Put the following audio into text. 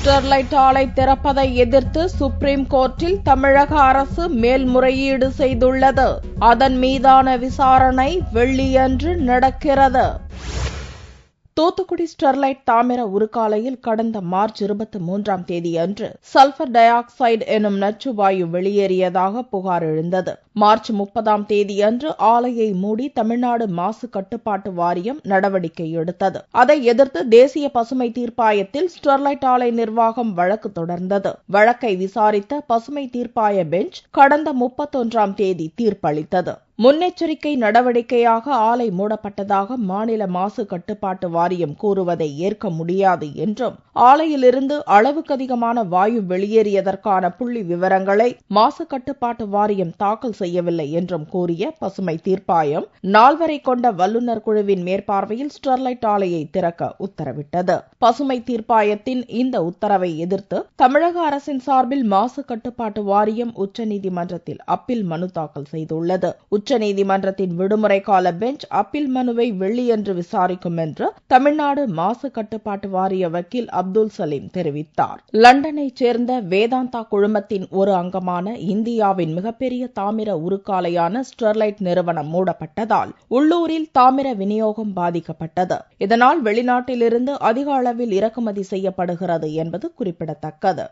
Sterlite ஆலை திறப்பதை எதிர்த்து supreme கோர்ட்டில் தமிழக அரசு மேல்முறையீடு செய்துள்ளது. அதன் மீதான விசாரணை வெள்ளியன்று நடக்கிறது. தூத்துக்குடி ஸ்டெர்லைட் தாமிர உருக்காலையில் கடந்த மார்ச் 23ஆம் தேதியன்று சல்பர் டை ஆக்சைடு எனும் நச்சு வாயு வெளியேறியதாக புகார் எழுந்தது. மார்ச் 30ஆம் தேதியன்று ஆலையை மூடி தமிழ்நாடு மாசு கட்டுப்பாட்டு வாரியம் நடவடிக்கை எடுத்தது. அதை எதிர்த்து தேசிய பசுமை தீர்ப்பாயத்தில் ஸ்டெர்லைட் ஆலை நிர்வாகம் வழக்கு தொடர்ந்தது. வழக்கை விசாரித்த பசுமை தீர்ப்பாய பெஞ்ச் கடந்த 31ஆம் தேதி தீர்ப்பளித்தது. முன்னெச்சரிக்கை நடவடிக்கையாக ஆலை மூடப்பட்டதாக மாநில மாசு கட்டுப்பாட்டு வாரியம் கூறுவதை ஏற்க முடியாது என்றும், ஆலையிலிருந்து அளவுக்கு அதிகமான வாயு வெளியேறியதற்கான புள்ளி விவரங்களை மாசு கட்டுப்பாட்டு வாரியம் தாக்கல் செய்யவில்லை என்றும் கூறிய பசுமை தீர்ப்பாயம் 4 கொண்ட வல்லுநர் குழுவின் மேற்பார்வையில் ஸ்டெர்லைட் ஆலையை திறக்க உத்தரவிட்டது. பசுமை தீர்ப்பாயத்தின் இந்த உத்தரவை எதிர்த்து தமிழக அரசின் சார்பில் மாசு கட்டுப்பாட்டு வாரியம் உச்சநீதிமன்றத்தில் அப்பீல் மனு தாக்கல் செய்துள்ளது. உச்சநீதிமன்றத்தின் விடுமுறை கால பெஞ்ச் அப்பீல் மனுவை வெள்ளியன்று விசாரிக்கும் என்று தமிழ்நாடு மாசு கட்டுப்பாட்டு வாரிய வக்கீல் அப்துல் சலீம் தெரிவித்தார். லண்டனைச் சேர்ந்த வேதாந்தா குழுமத்தின் ஒரு அங்கமான இந்தியாவின் மிகப்பெரிய தாமிர உருக்காலையான ஸ்டெர்லைட் நிறுவனம் மூடப்பட்டதால் உள்ளூரில் தாமிர விநியோகம் பாதிக்கப்பட்டது. இதனால் வெளிநாட்டிலிருந்து அதிக அளவில் இறக்குமதி செய்யப்படுகிறது என்பது குறிப்பிடத்தக்கது.